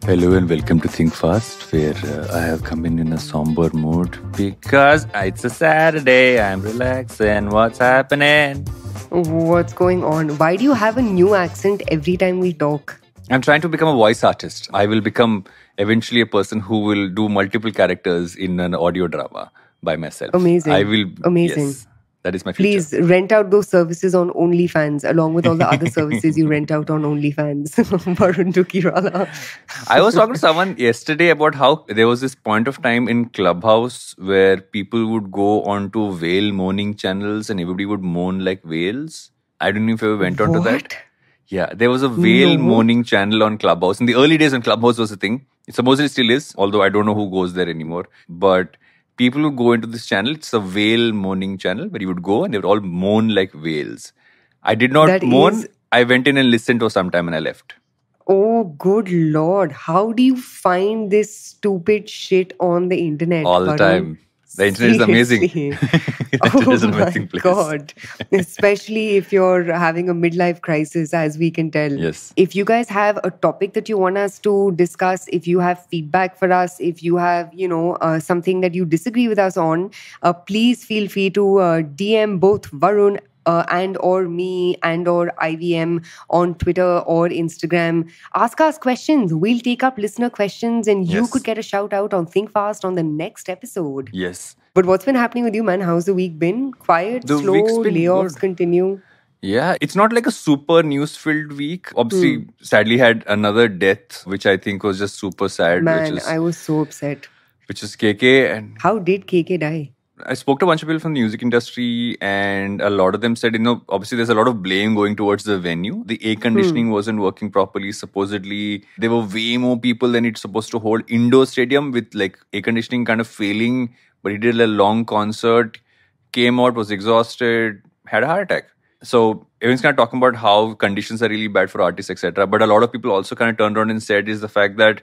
Hello and welcome to Think Fast, where I have come in a somber mood because it's a Saturday. I'm relaxing. What's happening? What's going on? Why do you have a new accent every time we talk? I'm trying to become a voice artist. I will become eventually a person who will do multiple characters in an audio drama by myself. Amazing. I will. Amazing. Yes, that is my future. Please rent out those services on OnlyFans along with all the other services you rent out on OnlyFans. Varun Duggirala. I was talking to someone yesterday about how there was this point of time in Clubhouse where people would go onto whale moaning channels and everybody would moan like whales. I don't know if you ever went onto that. What? Yeah, there was a whale moaning channel on Clubhouse. In the early days when Clubhouse was a thing, it supposedly still is, although I don't know who goes there anymore. But people would go into this channel. It's a whale moaning channel where you would go and they would all moan like whales. I did not moan. I went in and listened for some time and I left. Oh, good Lord. How do you find this stupid shit on the internet? All the Varun? time. The internet is amazing. The internet is an amazing place. God. Especially if you're having a midlife crisis, as we can tell. Yes. If you guys have a topic that you want us to discuss, if you have feedback for us, if you have, something that you disagree with us on, please feel free to DM both Varun and or me and or IVM on Twitter or Instagram. Ask us questions. We'll take up listener questions and you could get a shout out on Think Fast on the next episode. Yes. But what's been happening with you, man? How's the week been? Quiet, slow, layoffs continue? Yeah, it's not like a super news-filled week. Obviously, sadly had another death, which I think was just super sad. Man, I was so upset. Which is KK. And how did KK die? I spoke to a bunch of people from the music industry and a lot of them said, obviously there's a lot of blame going towards the venue. The air conditioning wasn't working properly. Supposedly, there were way more people than it's supposed to hold. Indoor stadium with like air conditioning kind of failing. But he did a long concert, came out, was exhausted, had a heart attack. So everyone's kind of talking about how conditions are really bad for artists, etc. But a lot of people also kind of turned around and said is the fact that,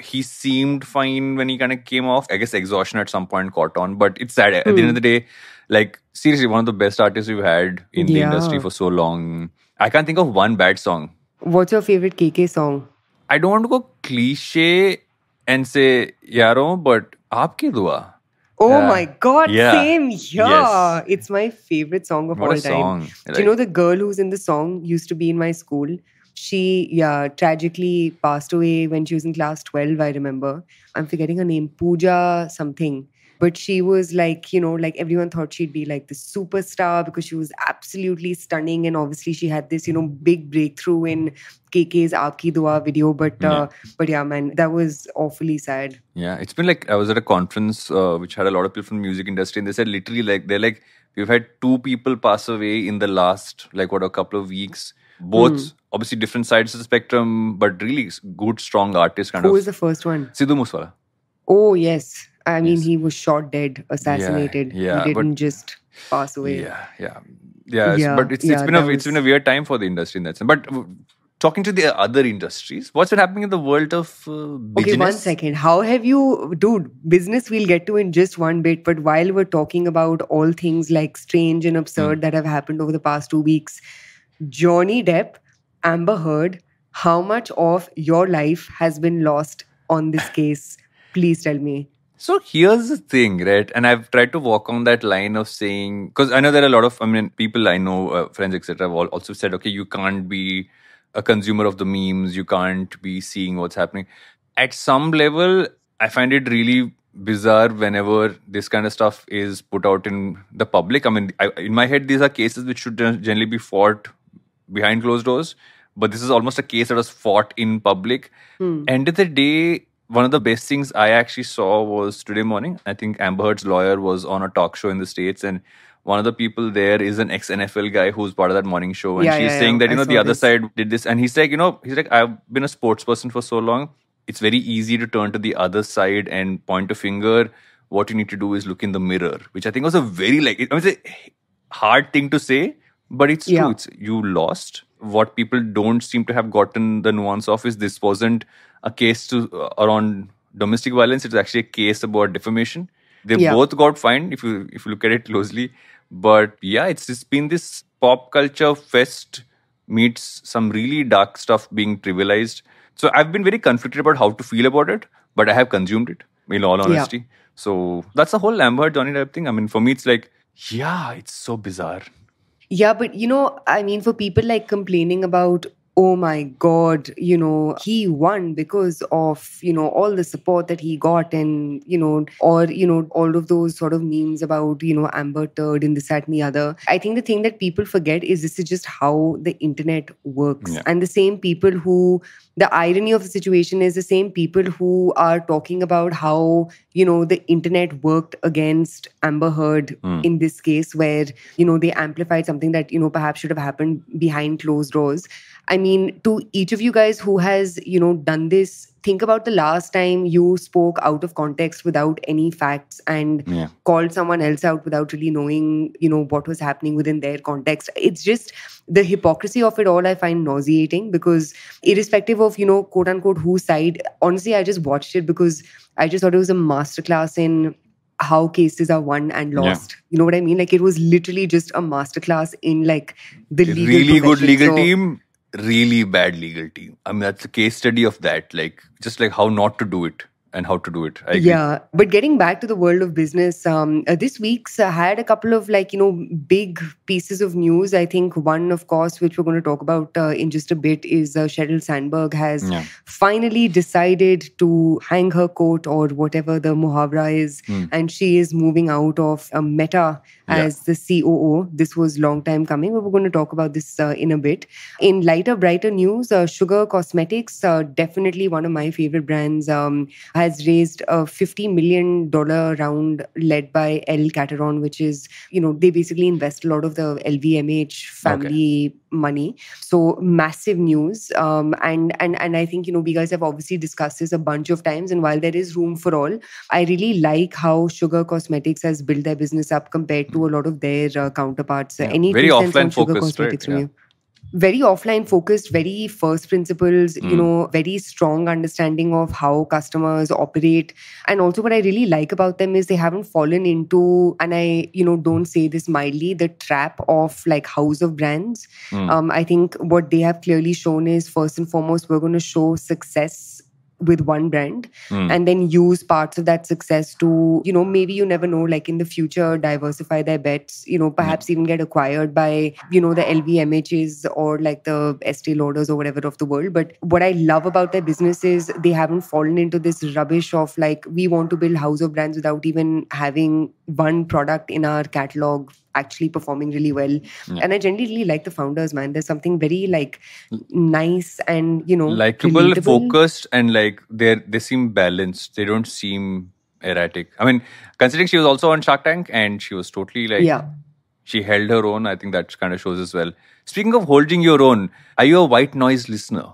he seemed fine when he kind of came off. I guess exhaustion at some point caught on. But it's sad. At the end of the day, like seriously, one of the best artists we've had in the industry for so long. I can't think of one bad song. What's your favorite KK song? I don't want to go cliche and say, Yaro, but Aapki Dua. Oh my God, same here. Yes. It's my favorite song of all time. Song. Do you know the girl who's in the song used to be in my school? She, tragically passed away when she was in class 12, I remember. I'm forgetting her name, Pooja something. But she was like, like everyone thought she'd be like the superstar because she was absolutely stunning. And obviously she had this, big breakthrough in KK's Aapki Dua video. But yeah, man, that was awfully sad. Yeah, it's been like, I was at a conference which had a lot of people from the music industry. And they said literally we've had 2 people pass away in the last, a couple of weeks. Both obviously different sides of the spectrum, but really good, strong artists Who was the first one? Sidhu Moosewala. Oh, yes. I mean, he was shot dead, assassinated. Yeah, he didn't just pass away. Yeah. But it's been a weird time for the industry in that sense. But talking to the other industries, what's been happening in the world of business? Okay, 1 second. How have you... Dude, business we'll get to in just one bit. But while we're talking about all things like strange and absurd that have happened over the past 2 weeks, Johnny Depp, Amber Heard, how much of your life has been lost on this case? Please tell me. So here's the thing, right? And I've tried to walk on that line of saying, because I know there are a lot of, people I know, friends, etc. have also said, okay, you can't be a consumer of the memes. You can't be seeing what's happening. At some level, I find it really bizarre whenever this kind of stuff is put out in the public. In my head, these are cases which should generally be fought behind closed doors. But this is almost a case that was fought in public. End of the day, one of the best things I actually saw was today morning. I think Amber Heard's lawyer was on a talk show in the States and one of the people there is an ex-NFL guy who's part of that morning show. And she's saying that, the other side did this. And he's like, I've been a sports person for so long. It's very easy to turn to the other side and point a finger. What you need to do is look in the mirror, which I think was a very, it's a hard thing to say, but it's true. It's, you lost. What people don't seem to have gotten the nuance of is this wasn't a case around domestic violence. It's actually a case about defamation. They both got fined if you look at it closely. But yeah, it's just been this pop culture fest meets some really dark stuff being trivialized. So I've been very conflicted about how to feel about it, but I have consumed it, in all Yeah. honesty. So that's the whole Amber Heard Johny Depp thing. I mean, for me, it's like, yeah, it's so bizarre. Yeah, but I mean, for people like complaining about, oh my God, he won because of, all the support that he got and, or, all of those sort of memes about, Amber Turd and this, that, and the other. I think the thing that people forget is this is just how the internet works. Yeah. And the same people who, the irony of the situation is the same people who are talking about how, the internet worked against Amber Heard in this case, where, they amplified something that, perhaps should have happened behind closed doors. I mean, to each of you guys who has, done this, think about the last time you spoke out of context without any facts and called someone else out without really knowing, what was happening within their context. It's just the hypocrisy of it all I find nauseating, because irrespective of, quote unquote, whose side, honestly, I just watched it because I just thought it was a masterclass in how cases are won and lost. Yeah. You know what I mean? Like, it was literally just a masterclass in like the legal really good profession. legal team, really bad legal team. I mean, that's a case study of that. Like, just like how not to do it and how to do it. I agree. Yeah, but getting back to the world of business, this week's had a couple of big pieces of news. I think one, of course, which we're going to talk about in just a bit, is Sheryl Sandberg has finally decided to hang her coat, or whatever the muhavra is, and she is moving out of Meta as the COO. This was long time coming, but we're going to talk about this in a bit. In lighter, brighter news, Sugar Cosmetics, definitely one of my favorite brands, has raised a $50 million round led by El Cateron, which is, they basically invest a lot of the LVMH family money. So massive news. And I think, we guys have obviously discussed this a bunch of times. And while there is room for all, I really like how Sugar Cosmetics has built their business up compared to a lot of their counterparts. Any very 2 cents on offline Sugar focused, Cosmetics right? from you? Very offline focused, very first principles, very strong understanding of how customers operate. And also what I really like about them is they haven't fallen into, and I, don't say this mildly, the trap of like house of brands. I think what they have clearly shown is, first and foremost, we're going to show success with one brand and then use parts of that success to, maybe, you never know, like in the future, diversify their bets, perhaps even get acquired by, the LVMHs or like the Estee Lauders or whatever of the world. But what I love about their business is they haven't fallen into this rubbish of like, we want to build house of brands without even having one product in our catalog actually performing really well. And I generally really like the founders, man. There's something very like nice and, likable, relatable. Focused, and like they seem balanced. They don't seem erratic. I mean, considering she was also on Shark Tank and she was totally like, she held her own. I think that kind of shows as well. Speaking of holding your own, are you a white noise listener?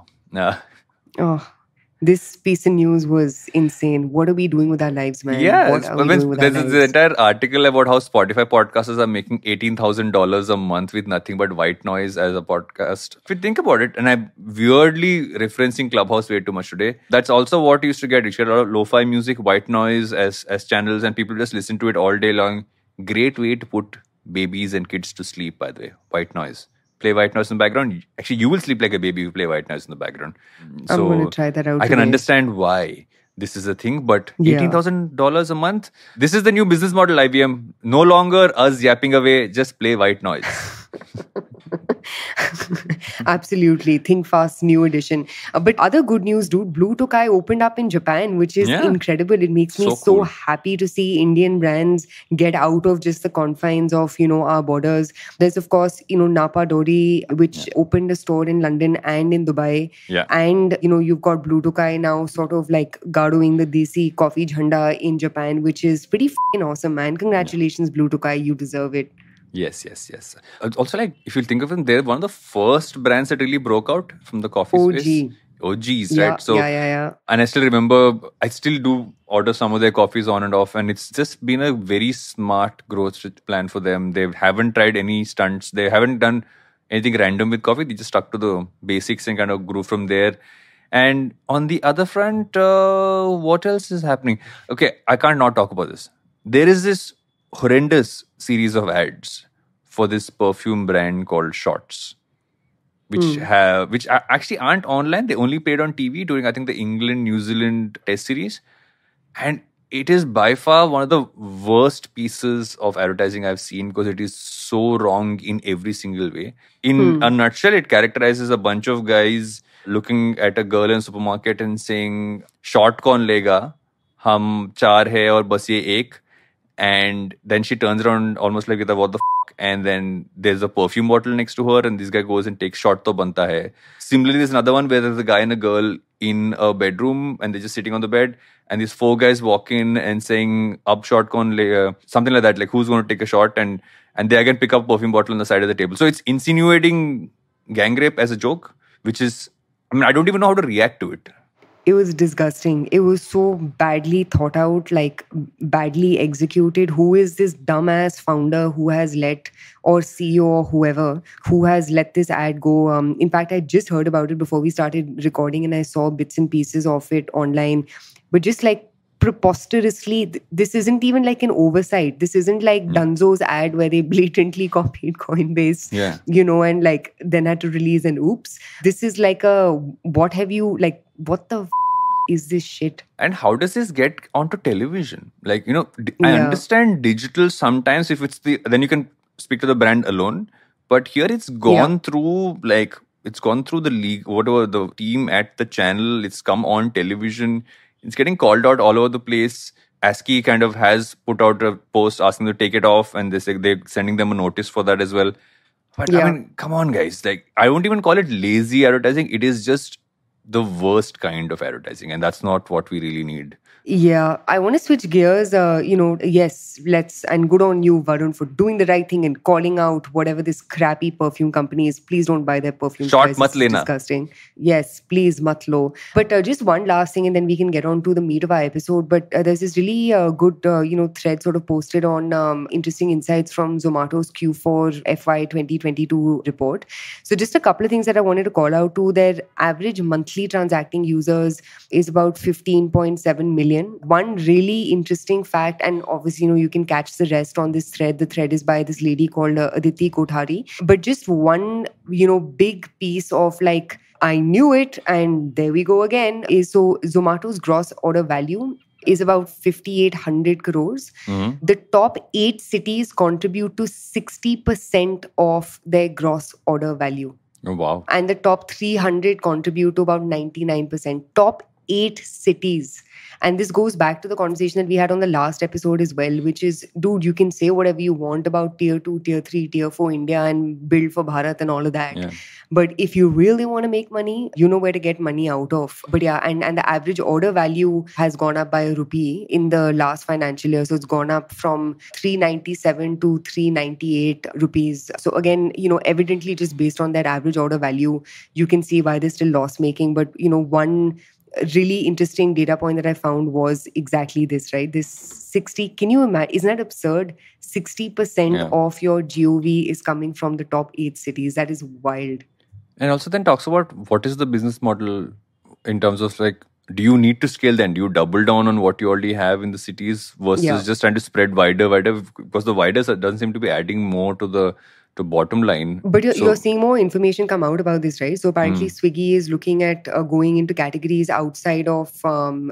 This piece of news was insane. What are we doing with our lives, man? Yeah, what are we doing with our lives? There's the entire article about how Spotify podcasters are making $18,000 a month with nothing but white noise as a podcast. If you think about it, and I'm weirdly referencing Clubhouse way too much today, that's also what you used to get. You should have a lot of lo-fi music, white noise as channels, and people just listen to it all day long. Great way to put babies and kids to sleep, by the way. White noise. Play white noise in the background. Actually, you will sleep like a baby if you play white noise in the background. So I'm going to try that out. I can understand why this is a thing, but $18,000 a month? This is the new business model, IBM. No longer us yapping away, just play white noise. Absolutely. Think fast, new edition. But other good news, dude. Blue Tokai opened up in Japan, which is incredible. It makes me so happy to see Indian brands get out of just the confines of, our borders. There's, of course, Napa Dori, which opened a store in London and in Dubai. Yeah. And, you've got Blue Tokai now sort of like gadoing the Desi coffee jhanda in Japan, which is pretty f***ing awesome, man. Congratulations, Blue Tokai. You deserve it. Yes. Also, like, if you think of them, they're one of the first brands that really broke out from the coffee space. OGs, right? So, yeah. And I still remember, I still do order some of their coffees on and off, and it's just been a very smart growth plan for them. They haven't tried any stunts. They haven't done anything random with coffee. They just stuck to the basics and kind of grew from there. And on the other front, what else is happening? Okay, I can't not talk about this. There is this horrendous series of ads for this perfume brand called Shots. which actually aren't online. They only played on TV during, I think, the England New Zealand Test series, and it is by far one of the worst pieces of advertising I've seen because it is so wrong in every single way. In a nutshell, it characterizes a bunch of guys looking at a girl in a supermarket and saying, "Short kaun lega? Hum char hai aur bas ye ek." And then she turns around almost like, what the f? And then there's a perfume bottle next to her, and this guy goes and takes shot to banta hai. Similarly, there's another one where there's a guy and a girl in a bedroom, and they're just sitting on the bed, and these four guys walk in and saying, "Ab shot kon le," something like that, like who's going to take a shot, and they again pick up a perfume bottle on the side of the table. So it's insinuating gang rape as a joke, which is, I mean, I don't even know how to react to it. It was disgusting. It was so badly thought out, like badly executed. Who is this dumbass founder who has let, or CEO or whoever, who has let this ad go? In fact, I just heard about it before we started recording, and I saw bits and pieces of it online. But just like preposterously, this isn't even like an oversight. This isn't like Dunzo's ad where they blatantly copied Coinbase, and like then had to release an oops. This is like what the is this shit? And how does this get onto television? Like, I understand digital sometimes if then you can speak to the brand alone. But here it's gone through the league, whatever the team at the channel, it's come on television. It's getting called out all over the place. ASCII kind of has put out a post asking to take it off, and they're sending them a notice for that as well. But I mean, come on, guys. Like, I won't even call it lazy advertising. It is just the worst kind of advertising, and that's not what we really need. Yeah, I want to switch gears. Yes, and good on you, Varun, for doing the right thing and calling out whatever this crappy perfume company is. Please don't buy their perfume. Short mat lena. Disgusting. Yes, please, mat lo. But just one last thing, and then we can get on to the meat of our episode. But there's this really good, thread sort of posted on interesting insights from Zomato's Q4 FY 2022 report. So just a couple of things that I wanted to call out to. Their average monthly transacting users is about 15.7 million. One really interesting fact, and obviously, you can catch the rest on this thread. The thread is by this lady called Aditi Kothari. But just one, big piece of like, I knew it, and there we go again, is so Zomato's gross order value is about 5,800 crores. Mm-hmm. The top 8 cities contribute to 60% of their gross order value. Oh, wow. And the top 300 contribute to about 99%. Top 8 cities. And this goes back to the conversation that we had on the last episode as well, which is, dude, you can say whatever you want about tier 2, tier 3, tier 4 India and build for Bharat and all of that. Yeah. But if you really want to make money, you know where to get money out of. But yeah, and the average order value has gone up by ₹1 in the last financial year. So it's gone up from 397 to 398 rupees. So again, evidently just based on that average order value, you can see why they're still loss making. But, one really interesting data point that I found was exactly this, right? This 60, can you imagine? Isn't that absurd? 60% of your GOV is coming from the top 8 cities. That is wild. And also then talks about what is the business model in terms of like, do you need to scale then? Do you double down on what you already have in the cities versus just trying to spread wider? Because the wider doesn't seem to be adding more to the bottom line. But you're seeing more information come out about this, right? So apparently Swiggy is looking at going into categories outside of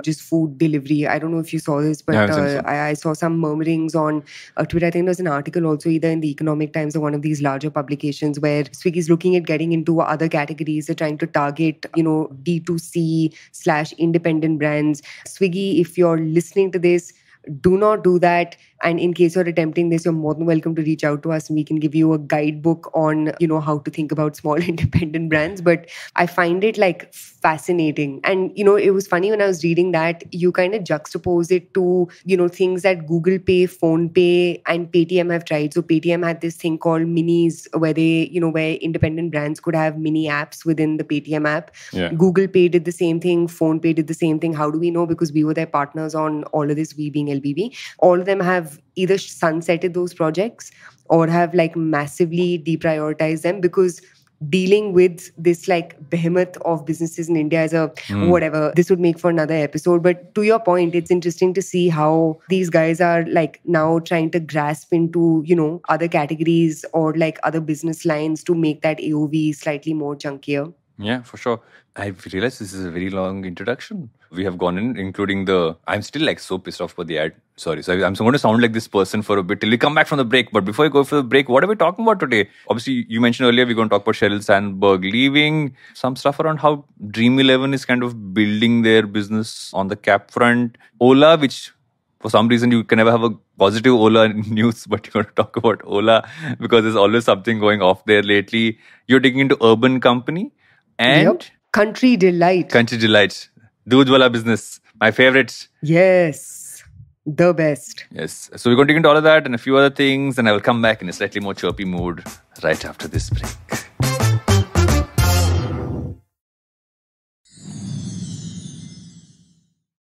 just food delivery. I don't know if you saw this, but I saw some murmurings on Twitter. I think there's an article also either in the Economic Times or one of these larger publications where Swiggy is looking at getting into other categories. They're trying to target, D2C/independent brands. Swiggy, if you're listening to this, do not do that. And in case you're attempting this, you're more than welcome to reach out to us and we can give you a guidebook on, how to think about small independent brands. But I find it like fascinating. And, it was funny when I was reading that you kind of juxtapose it to, things that Google Pay, Phone Pay and Paytm have tried. So Paytm had this thing called Minis where they, where independent brands could have mini apps within the Paytm app. Yeah. Google Pay did the same thing. Phone Pay did the same thing. How do we know? Because we were their partners on all of this, we being LBB. All of them have either sunsetted those projects or have like massively deprioritized them because dealing with this like behemoth of businesses in India as a whatever. This would make for another episode. But to your point, it's interesting to see how these guys are like now trying to grasp into, other categories or like other business lines to make that AOV slightly more chunkier. Yeah, for sure. I realized this is a very long introduction. We have gone in, including I'm still like so pissed off about the ad. Sorry. So I'm going to sound like this person for a bit till we come back from the break. But before we go for the break, what are we talking about today? Obviously, you mentioned earlier we're going to talk about Sheryl Sandberg leaving, some stuff around how Dream 11 is kind of building their business on the cap front. Ola, which for some reason you can never have a positive Ola news, but you're going to talk about Ola because there's always something going off there lately. You're digging into Urban Company. And Country Delight. Country Delight. Doodh wala business. My favorite. Yes. The best. Yes. So we're going to dig into all of that and a few other things. And I will come back in a slightly more chirpy mood right after this break.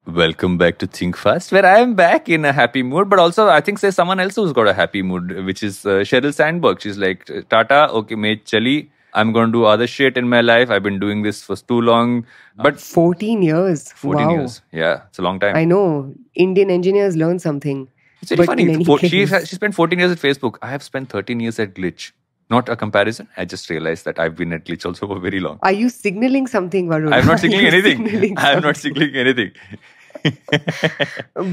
Welcome back to Think Fast, where I am back in a happy mood. But also, I think there's someone else who's got a happy mood, which is Sheryl Sandberg. She's like, Tata, okay, mate, chali. I'm going to do other shit in my life. I've been doing this for too long. But 14 years. 14 years. Yeah, it's a long time. I know. Indian engineers learn something. It's very funny. She spent 14 years at Facebook. I have spent 13 years at Glitch. Not a comparison. I just realized that I've been at Glitch also for very long. Are you signaling something, Varun? I'm not signaling anything. I'm not signaling anything.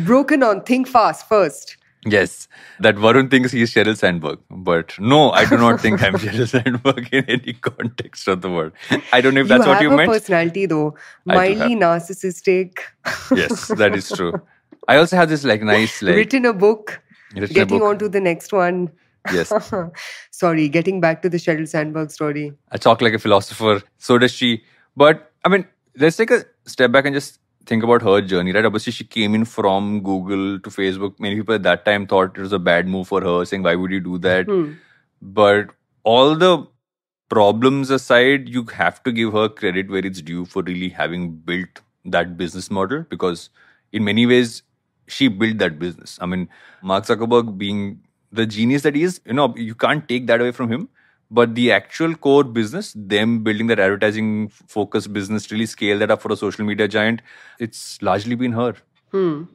Broken on. Think fast first. Yes, that Varun thinks he is Sheryl Sandberg. But no, I do not think I'm Sheryl Sandberg in any context of the word. I don't know if that's what you meant. You have a personality though. Mildly narcissistic. Yes, that is true. I also have this like nice... written a book. Getting on to the next one. Yes. Sorry, getting back to the Sheryl Sandberg story. I talk like a philosopher. So does she. But, I mean, let's take a step back and just think about her journey, right? Obviously, she came in from Google to Facebook. Many people at that time thought it was a bad move for her, saying, why would you do that? But all the problems aside, you have to give her credit where it's due for really having built that business model, because in many ways, she built that business. I mean, Mark Zuckerberg being the genius that he is, you can't take that away from him. But the actual core business, them building that advertising focused business, really scale that up for a social media giant, it's largely been her.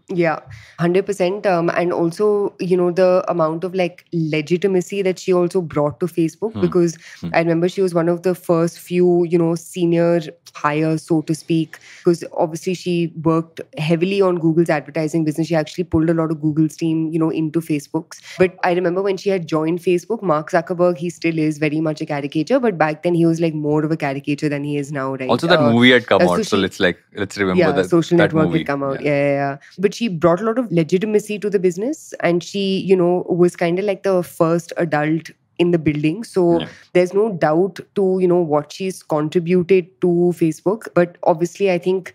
Yeah, 100%. And also, the amount of like legitimacy that she also brought to Facebook, because I remember she was one of the first few, senior hires, so to speak, because obviously she worked heavily on Google's advertising business. She actually pulled a lot of Google's team, into Facebook's. But I remember when she had joined Facebook, Mark Zuckerberg, he still is very much a caricature, but back then he was like more of a caricature than he is now, right? Also, that movie had come out, so let's remember that. Social that Network movie had come out. Yeah. But she brought a lot of legitimacy to the business, and she, was kind of like the first adult in the building. So there's no doubt to, what she's contributed to Facebook. But obviously, I think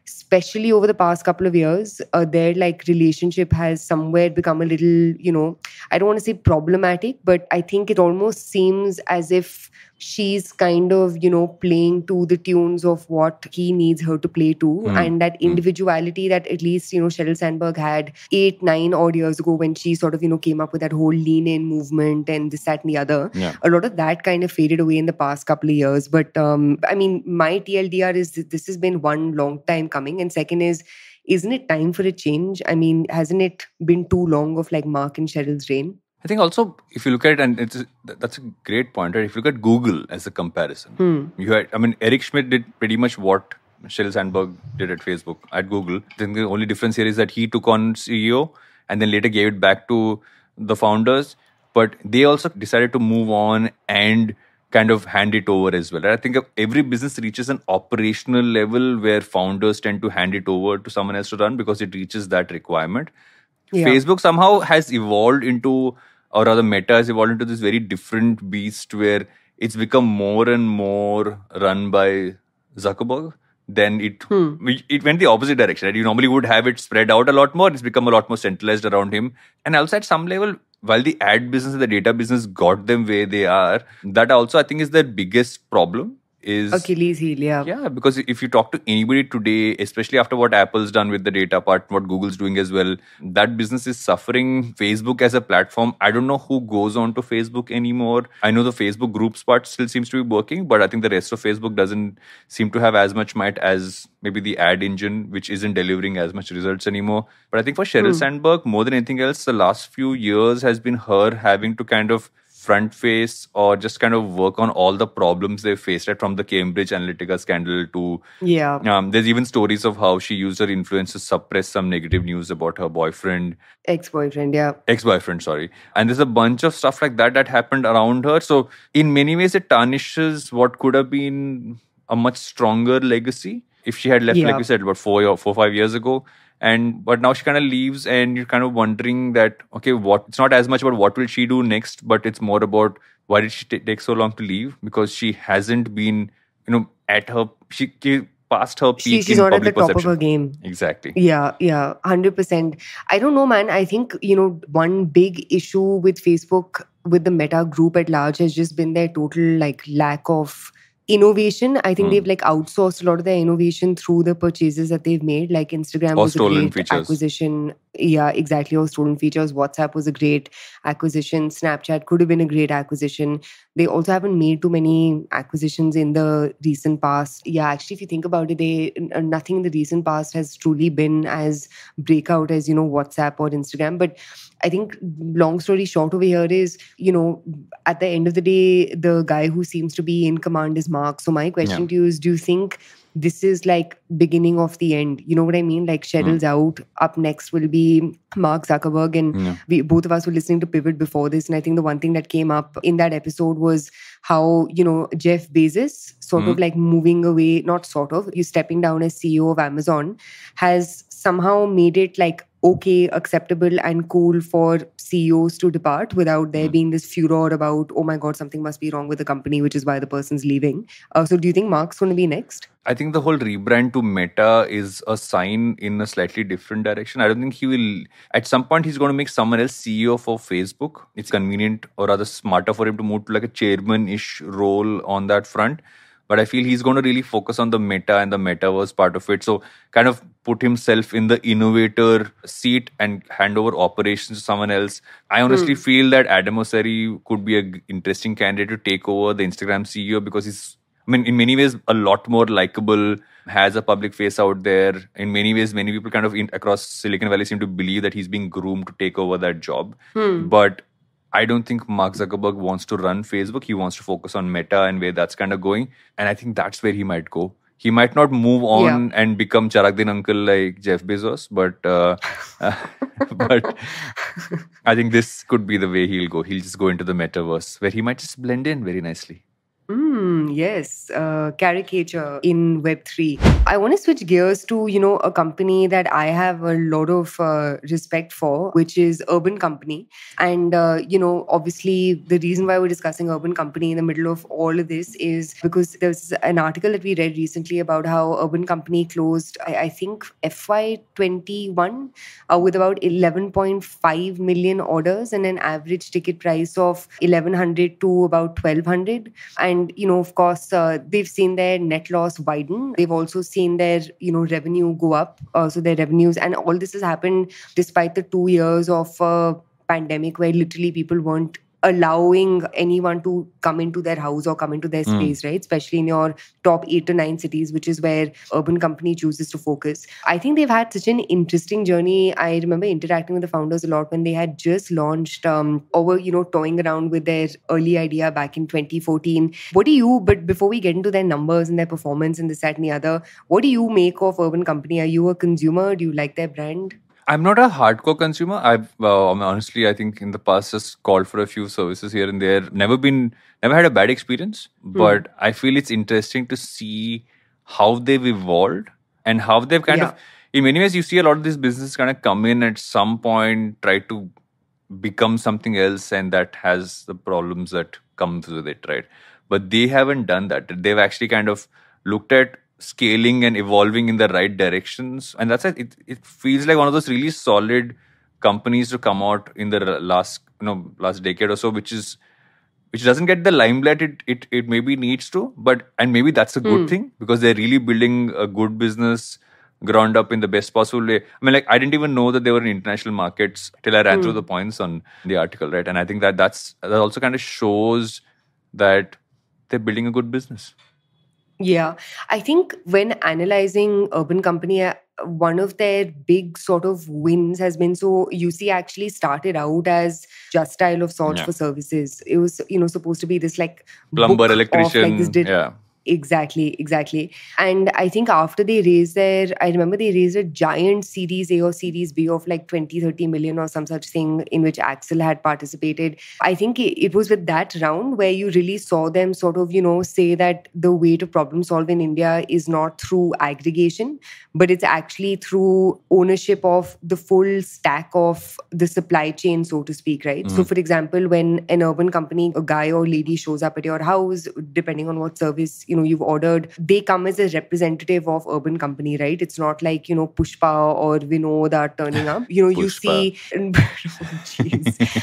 especially over the past couple of years, their like relationship has somewhere become a little, I don't want to say problematic, but I think it almost seems as if she's kind of, playing to the tunes of what he needs her to play to. And that individuality that at least, Sheryl Sandberg had 8-9 odd years ago when she sort of, came up with that whole lean in movement and this, that, and the other. Yeah. A lot of that kind of faded away in the past couple of years. But I mean, my TLDR is this has been one long time coming. And second is, isn't it time for a change? I mean, hasn't it been too long of like Mark and Sheryl's reign? I think also, if you look at it, and that's a great point, right? If you look at Google as a comparison, you had, Eric Schmidt did pretty much what Sheryl Sandberg did at Facebook, at Google. I think the only difference here is that he took on CEO and then later gave it back to the founders. But they also decided to move on and kind of hand it over as well. I think every business reaches an operational level where founders tend to hand it over to someone else to run because it reaches that requirement. Yeah. Facebook somehow has evolved into, or rather Meta has evolved into this very different beast where it's become more and more run by Zuckerberg. Then it went the opposite direction. Right? You normally would have it spread out a lot more. It's become a lot more centralized around him. And also at some level, while the ad business and the data business got them where they are, that also I think is their biggest problem. is Achilles heel, yeah. yeah, because if you talk to anybody today, especially after what Apple's done with the data part, what Google's doing as well, that business is suffering. Facebook as a platform, I don't know who goes on to Facebook anymore. I know the Facebook groups part still seems to be working, but I think the rest of Facebook doesn't seem to have as much might as maybe the ad engine, which isn't delivering as much results anymore. But I think for Sheryl Sandberg, more than anything else, the last few years has been her having to kind of front face or just kind of work on all the problems they faced, right? From the Cambridge Analytica scandal to Yeah. there's even stories of how she used her influence to suppress some negative news about her boyfriend, Ex-boyfriend, yeah. ex-boyfriend, sorry. And there's a bunch of stuff like that that happened around her. So in many ways, it tarnishes what could have been a much stronger legacy if she had left, like Yeah. you said, about 4 or 5 years ago. But now she kind of leaves, and you're kind of wondering that, okay, what? It's not as much about what will she do next, but it's more about why did she take so long to leave? Because she hasn't been, at her, she past her peak She's in not at the public top perception. of her game. Exactly. Yeah, 100%. I don't know, man. I think, one big issue with Facebook, with the Meta group at large, has just been their total lack of innovation. I think they've outsourced a lot of their innovation through the purchases that they've made. Like Instagram Or was a stolen great features. acquisition. Yeah, exactly. Or stolen features. WhatsApp was a great acquisition. Snapchat could have been a great acquisition. They also haven't made too many acquisitions in the recent past. Yeah, actually, if you think about it, nothing in the recent past has truly been as breakout as, WhatsApp or Instagram. But I think long story short over here is, at the end of the day, the guy who seems to be in command is Mark. So my question to you is, do you think this is beginning of the end? You know what I mean? Sheryl's out. Up next will be Mark Zuckerberg. And we both of us were listening to Pivot before this. And I think the one thing that came up in that episode was how, Jeff Bezos sort of moving away, not sort of, he's stepping down as CEO of Amazon, has somehow made it okay, acceptable and cool for CEOs to depart without there being this furor about, oh my God, something must be wrong with the company, which is why the person's leaving. So do you think Mark's going to be next? I think the whole rebrand to Meta is a sign in a slightly different direction. I don't think he will, at some point, he's going to make someone else CEO for Facebook. It's convenient or rather smarter for him to move to a chairman-ish role on that front. But I feel he's going to really focus on the meta and the metaverse part of it. So kind of put himself in the innovator seat and hand over operations to someone else. I honestly feel that Adam Mosseri could be an interesting candidate to take over the Instagram CEO because he's, in many ways, a lot more likable, has a public face out there. In many ways, many people kind of across Silicon Valley seem to believe that he's being groomed to take over that job. But I don't think Mark Zuckerberg wants to run Facebook. He wants to focus on Meta and where that's kind of going. And I think that's where he might go. He might not move on and become Charakthin uncle like Jeff Bezos, but but I think this could be the way he'll go. He'll just go into the metaverse where he might just blend in very nicely. Yes, caricature in Web3. I want to switch gears to, a company that I have a lot of respect for, which is Urban Company. And, obviously the reason why we're discussing Urban Company in the middle of all of this is because there's an article that we read recently about how Urban Company closed, I think, FY21 with about 11.5 million orders and an average ticket price of 1,100 to about 1,200. And, of course, they've seen their net loss widen. They've also seen their, revenue go up. So their revenues, and all this has happened despite the 2 years of pandemic where literally people weren't allowing anyone to come into their house or come into their space, right? Especially in your top 8 to 9 cities, which is where Urban Company chooses to focus. I think they've had such an interesting journey. I remember interacting with the founders a lot when they had just launched or were, toying around with their early idea back in 2014. But before we get into their numbers and their performance and this, that, and the other, what do you make of Urban Company? Are you a consumer? Do you like their brand? I'm not a hardcore consumer. Honestly, I think in the past just called for a few services here and there. Never had a bad experience. But I feel it's interesting to see how they've evolved and how they've kind of, in many ways, you see a lot of these businesses kind of come in at some point, try to become something else, and that has the problems that comes with it, right? But they haven't done that. They've actually kind of looked at scaling and evolving in the right directions, and that's it. It feels like one of those really solid companies to come out in the last decade or so, which is which doesn't get the limelight it maybe needs to, and maybe that's a good thing, because they're really building a good business ground up in the best possible way. I mean, like, I didn't even know that they were in international markets till I ran through the points on the article, right? And I think that also kind of shows that they're building a good business. Yeah. I think when analyzing Urban Company, one of their big sort of wins has been, so UC actually started out as Just Style of sorts for services. It was, supposed to be this like plumber, book electrician, of, like, this Exactly. And I think after they raised I remember they raised a giant Series A or Series B of like 20-30 million or some such thing, in which Axel had participated. I think it was with that round where you really saw them sort of, say that the way to problem solve in India is not through aggregation, but it's actually through ownership of the full stack of the supply chain, so to speak, right? So for example, when an Urban Company, a guy or lady shows up at your house, depending on what service you've ordered, they come as a representative of Urban Company, right? It's not like Pushpa or Vinod are turning up. You see,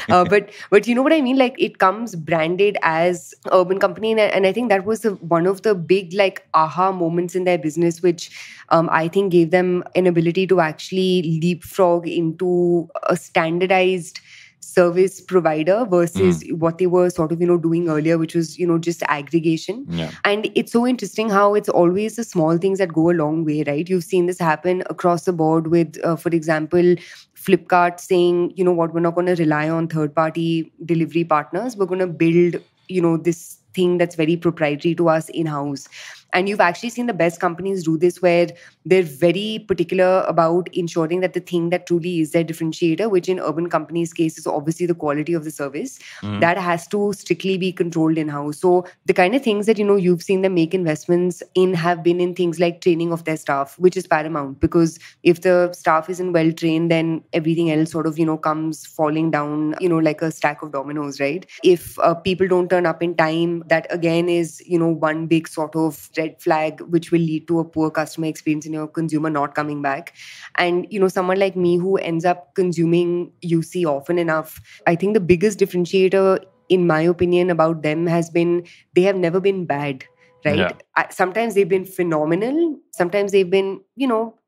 but you know what I mean? Like, it comes branded as Urban Company, and I think that was one of the big like aha moments in their business, which I think gave them an ability to actually leapfrog into a standardized service provider versus what they were sort of, doing earlier, which was, just aggregation. Yeah. And it's so interesting how it's always the small things that go a long way, right? You've seen this happen across the board with, for example, Flipkart saying, what, we're not going to rely on third-party delivery partners. We're going to build, this thing that's very proprietary to us in-house. And you've actually seen the best companies do this, where they're very particular about ensuring that the thing that truly is their differentiator, which in Urban Companies' case is obviously the quality of the service, that has to strictly be controlled in-house. So the kind of things that, you've seen them make investments in have been in things like training of their staff, which is paramount, because if the staff isn't well trained, then everything else sort of, comes falling down, like a stack of dominoes, right? If people don't turn up in time, that again is, one big sort of red flag, which will lead to a poor customer experience and your consumer not coming back. And, someone like me who ends up consuming UC often enough, I think the biggest differentiator, in my opinion, about them has been they have never been bad, right? Yeah. Sometimes they've been phenomenal. Sometimes they've been,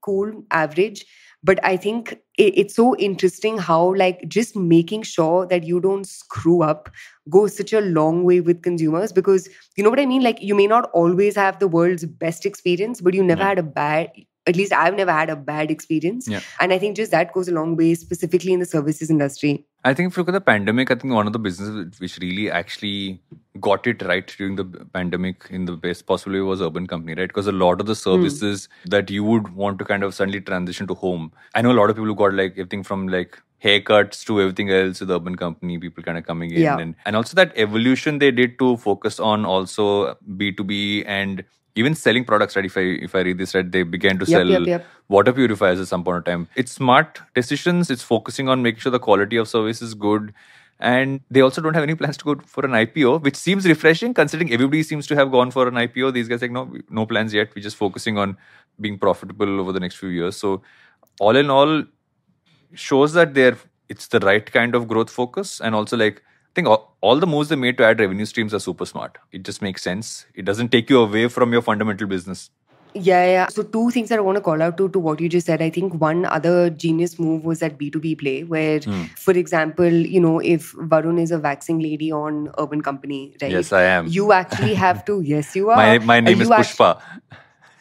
cool, average. But I think it's so interesting how, like, just making sure that you don't screw up goes such a long way with consumers, because you know what I mean? Like, you may not always have the world's best experience, but you never had a bad, at least I've never had a bad experience. Yeah. And I think just that goes a long way, specifically in the services industry. I think if you look at the pandemic, I think one of the businesses which really actually got it right during the pandemic in the best possible way was Urban Company, right? Because a lot of the services that you would want to kind of suddenly transition to home. I know a lot of people who got like everything from like haircuts to everything else with Urban Company, people kind of coming in. Yeah. And also that evolution they did to focus on also B2B and even selling products, right? If I read this right, they began to sell water purifiers at some point in time. It's smart decisions. It's focusing on making sure the quality of service is good. And they also don't have any plans to go for an IPO, which seems refreshing considering everybody seems to have gone for an IPO. These guys are like, no plans yet. We're just focusing on being profitable over the next few years. So all in all, shows that it's the right kind of growth focus. And also, like, I think all the moves they made to add revenue streams are super smart. It just makes sense. It doesn't take you away from your fundamental business. Yeah. So two things that I want to call out to what you just said. I think one other genius move was that B2B play, where, for example, if Varun is a waxing lady on Urban Company, right? Yes, I am. You actually have to, yes, you are. My name is Pushpa.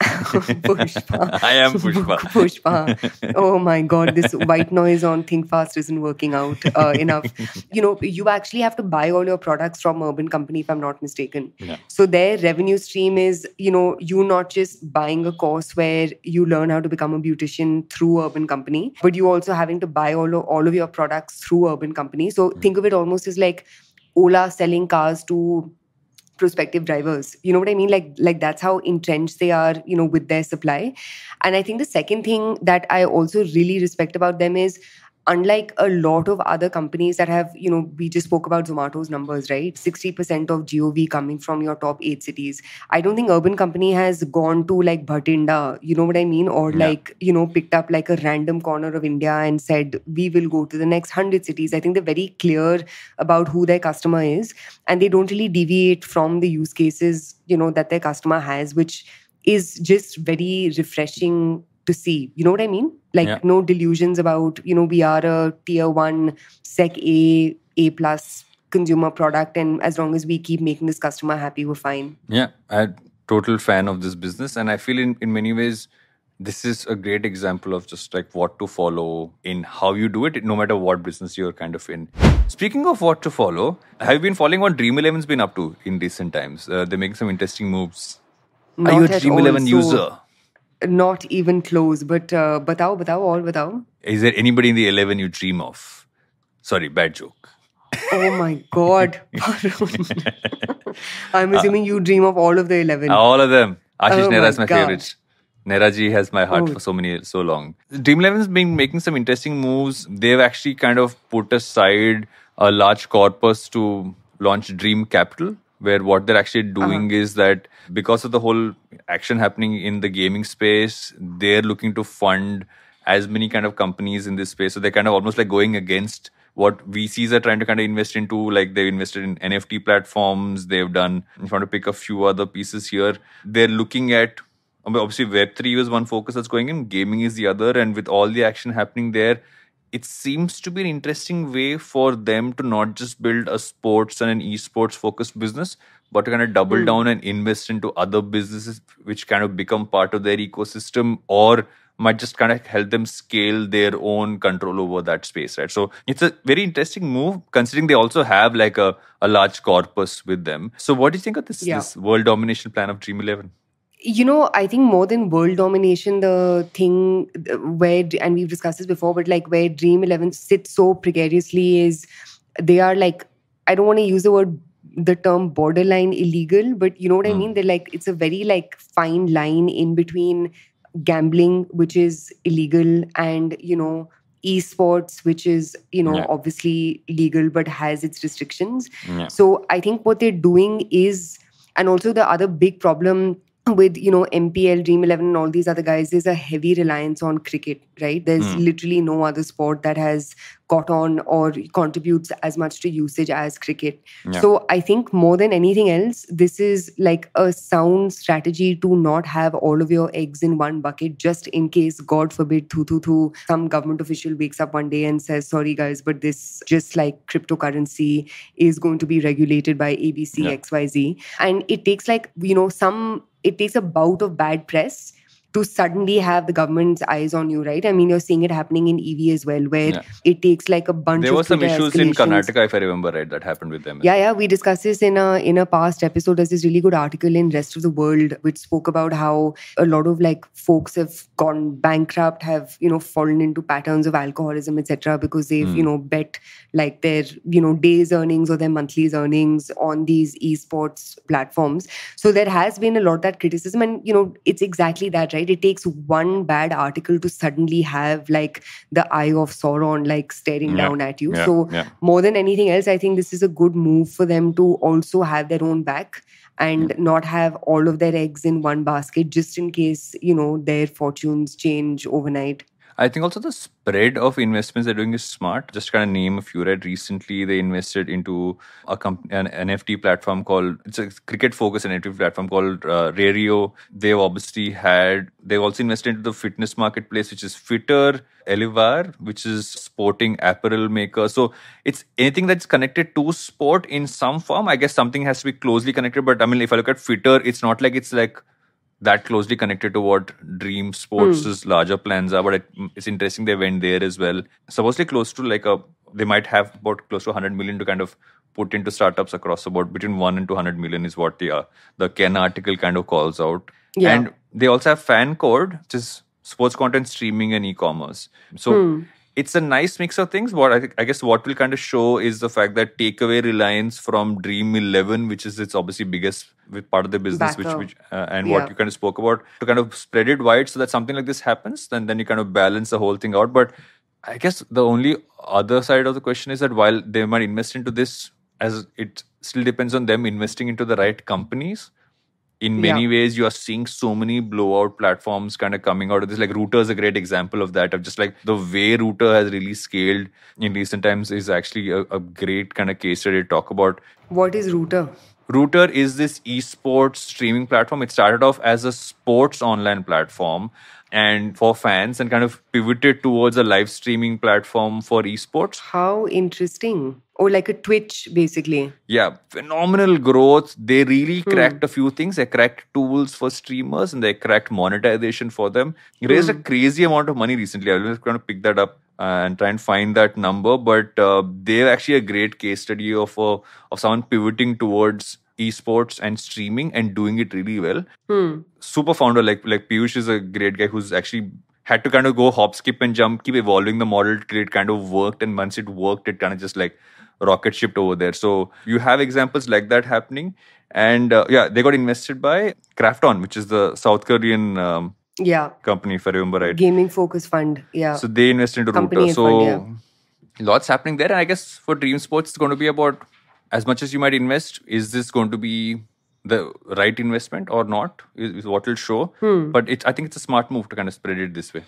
Pushpa. I am Pushpa. Pushpa. Oh my God, this white noise on Think Fast isn't working out enough. You actually have to buy all your products from Urban Company, if I'm not mistaken. Yeah. So their revenue stream is, you not just buying a course where you learn how to become a beautician through Urban Company, but you also having to buy all of your products through Urban Company. So think of it almost as like Ola selling cars to prospective drivers. You know what I mean? Like that's how entrenched they are, with their supply. And I think the second thing that I also really respect about them is, unlike a lot of other companies that have, we just spoke about Zomato's numbers, right? 60% of GOV coming from your top 8 cities. I don't think Urban Company has gone to like Bhatinda, you know what I mean? Or like, picked up like a random corner of India and said, we will go to the next 100 cities. I think they're very clear about who their customer is, and they don't really deviate from the use cases, that their customer has, which is just very refreshing to see. You know what I mean? Like no delusions about, we are a tier 1 sec A plus consumer product, and as long as we keep making this customer happy, we're fine. Yeah, I'm total fan of this business, and I feel in many ways this is a great example of just like what to follow in how you do it, no matter what business you're kind of in. Speaking of what to follow, have you been following what Dream 11's been up to in recent times? They're making some interesting moves. Not Are you a Dream 11 user? Not even close, but batao. Is there anybody in the 11 you dream of? Sorry, bad joke. Oh my God. I'm assuming you dream of all of the 11. All of them. Ashish Nehra is my favorite. Nehra ji has my heart for so long. Dream 11's been making some interesting moves. They've actually kind of put aside a large corpus to launch Dream Capital, where what they're actually doing is that because of the whole action happening in the gaming space, they're looking to fund as many kind of companies in this space. So they're kind of almost like going against what VCs are trying to kind of invest into. Like they've invested in NFT platforms. They've done, if you want to pick a few other pieces here, they're looking at, obviously Web3 is one focus that's going in, gaming is the other. And with all the action happening there, it seems to be an interesting way for them to not just build a sports and an esports focused business, but to kind of double down and invest into other businesses which kind of become part of their ecosystem, or might just kind of help them scale their own control over that space, right? So it's a very interesting move, considering they also have like a large corpus with them. So what do you think of this world domination plan of Dream 11? I think more than world domination, the thing where, and we've discussed this before, but like where Dream 11 sits so precariously is they are like, I don't want to use the term borderline illegal, but you know what I mean? They're like, it's a very like fine line in between gambling, which is illegal, and, esports, which is, obviously legal, but has its restrictions. So I think what they're doing is, and also the other big problem with, MPL, Dream 11 and all these other guys, there's a heavy reliance on cricket, right? There's literally no other sport that has caught on or contributes as much to usage as cricket. So I think more than anything else, this is like a sound strategy to not have all of your eggs in one bucket, just in case, God forbid, some government official wakes up one day and says, sorry guys, but this, just like cryptocurrency, is going to be regulated by ABC, XYZ. And it takes like, it takes a bout of bad press to suddenly have the government's eyes on you, right? I mean, you're seeing it happening in EV as well, where it takes like a bunch of There were some issues in Karnataka, if I remember right, that happened with them. Yeah. We discussed this in a past episode. There's this really good article in Rest of the World which spoke about how a lot of like folks have gone bankrupt, have, fallen into patterns of alcoholism, etc., because they've, bet like their, day's earnings or their monthly's earnings on these esports platforms. So there has been a lot of that criticism, and, it's exactly that, right? It takes one bad article to suddenly have like the eye of Sauron like staring down at you. More than anything else, I think this is a good move for them to also have their own back and not have all of their eggs in one basket, just in case, their fortunes change overnight. I think also the spread of investments they're doing is smart. Just kind of name a few, right? Recently, they invested into an NFT platform called, it's a cricket-focused NFT platform called Rario. They've also invested into the fitness marketplace, which is Fitter, Elivar, which is sporting apparel maker. So it's anything that's connected to sport in some form. I guess something has to be closely connected. But I mean, if I look at Fitter, it's not like it's like that closely connected to what Dream Sports' larger plans are, but it's interesting they went there as well. Supposedly close to they might have about close to 100 million to kind of put into startups across the board. Between 1 and 200 million is what the Ken article kind of calls out. Yeah. And they also have Fan Code, which is sports content streaming and e-commerce. So it's a nice mix of things. I guess what will kind of show is the fact that takeaway reliance from Dream 11, which is its obviously biggest part of the business, what you kind of spoke about, to kind of spread it wide so that something like this happens, then you kind of balance the whole thing out. But I guess the only other side of the question is that while they might invest into this, as it still depends on them investing into the right companies. In many ways, you are seeing so many blowout platforms kind of coming out of this. Like Router is a great example of that. Of just like the way Router has really scaled in recent times is actually a great kind of case study to talk about. What is Router? Router is this esports streaming platform. It started off as a sports online platform and for fans, and kind of pivoted towards a live streaming platform for esports. How interesting. Or like a Twitch, basically. Yeah, phenomenal growth. They really cracked a few things. They cracked tools for streamers and they cracked monetization for them. Raised a crazy amount of money recently. I was going to pick that up and try and find that number. But they're actually a great case study of someone pivoting towards esports and streaming and doing it really well. Super founder like Piyush is a great guy who's actually had to kind of go hop, skip and jump, keep evolving the model till it kind of worked. And once it worked, it kind of just like rocket shipped over there. So you have examples like that happening. And they got invested by Krafton, which is the South Korean company, if I remember right. Gaming focus fund. Yeah. So they invested into Router. So lots happening there. And I guess for Dream Sports, it's going to be about as much as you might invest. Is this going to be the right investment or not? Is what will show. But I think it's a smart move to kind of spread it this way.